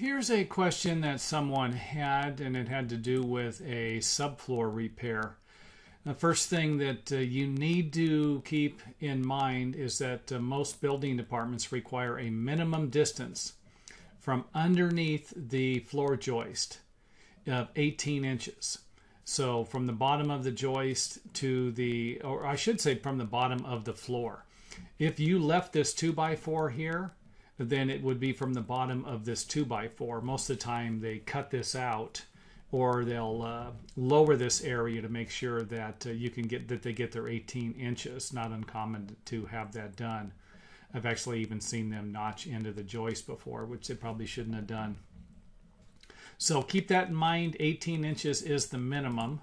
Here's a question that someone had, and it had to do with a subfloor repair. The first thing that you need to keep in mind is that most building departments require a minimum distance from underneath the floor joist of 18 inches. So from the bottom of the joist to the, or I should say from the bottom of the floor. If you left this 2x4 here, then it would be from the bottom of this 2x4. Most of the time they cut this out, or they'll lower this area to make sure that you can get that they get their 18 inches. Not uncommon to have that done. I've actually even seen them notch into the joist before, which they probably shouldn't have done. So keep that in mind. 18 inches is the minimum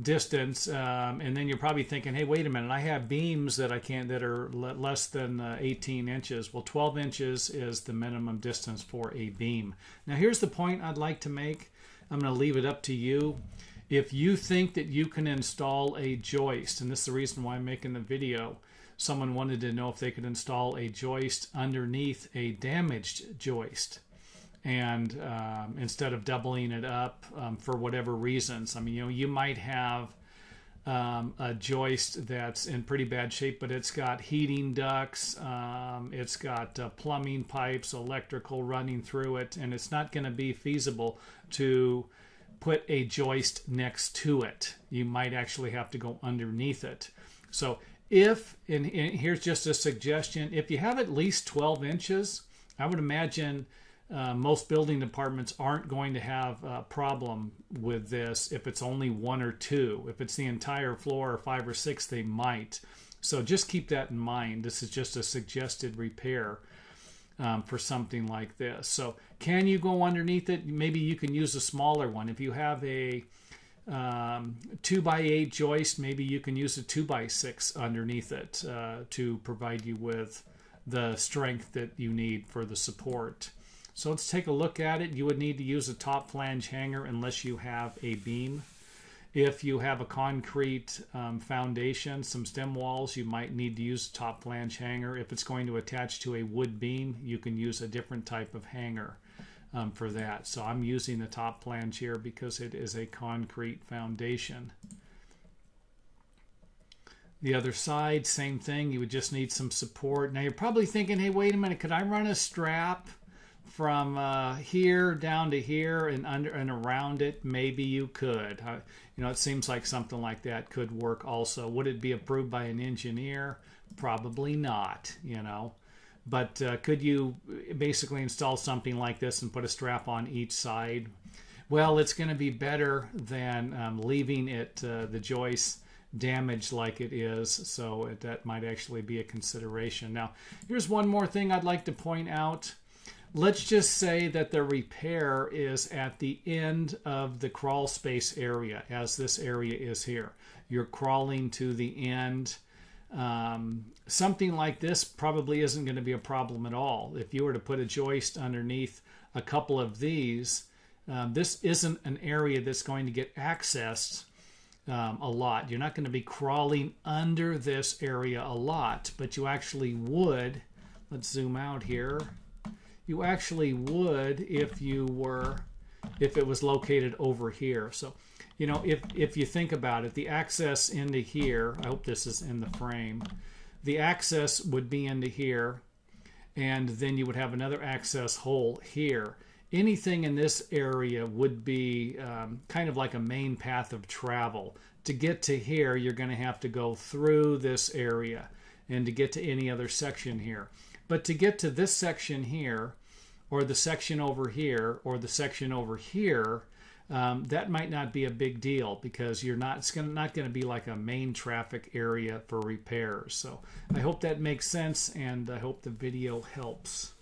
distance, and then you're probably thinking, hey, wait a minute, I have beams that I can't, that are less than 18 inches. Well, 12 inches is the minimum distance for a beam. Now here's the point I'd like to make. I'm going to leave it up to you. If you think that you can install a joist, and this is the reason why I'm making the video, someone wanted to know if they could install a joist underneath a damaged joist, and instead of doubling it up for whatever reasons. I mean, you might have a joist that's in pretty bad shape, but it's got heating ducts, it's got plumbing pipes, electrical running through it, and it's not going to be feasible to put a joist next to it. You might actually have to go underneath it. So if, and here's just a suggestion, if you have at least 12 inches, I would imagine most building departments aren't going to have a problem with this if it's only 1 or 2. If it's the entire floor, or 5 or 6, they might. So just keep that in mind. This is just a suggested repair for something like this. So can you go underneath it? Maybe you can use a smaller one. If you have a 2x8 joist, maybe you can use a 2x6 underneath it to provide you with the strength that you need for the support. So let's take a look at it. You would need to use a top flange hanger unless you have a beam. If you have a concrete foundation, some stem walls, you might need to use a top flange hanger. If it's going to attach to a wood beam, you can use a different type of hanger for that. So I'm using the top flange here because it is a concrete foundation. The other side, same thing. You would just need some support. Now you're probably thinking, hey, wait a minute, could I run a strap from here down to here and under and around it? Maybe you could. It seems like something like that could work also. Would it be approved by an engineer? Probably not, But could you basically install something like this and put a strap on each side? Well, it's going to be better than leaving it, the joist, damaged like it is. So that might actually be a consideration. Now, here's one more thing I'd like to point out. Let's just say that the repair is at the end of the crawl space area, as this area is here. You're crawling to the end. Something like this probably isn't going to be a problem at all. If you were to put a joist underneath a couple of these, this isn't an area that's going to get accessed a lot. You're not going to be crawling under this area a lot, but you actually would. Let's zoom out here. You actually would if it was located over here. So, if you think about it, the access into here, I hope this is in the frame, the access would be into here, and then you would have another access hole here. Anything in this area would be kind of like a main path of travel. To get to here, you're going to have to go through this area, and to get to any other section here. But to get to this section here, or the section over here, or the section over here, that might not be a big deal because it's not going to be like a main traffic area for repairs. So I hope that makes sense, and I hope the video helps.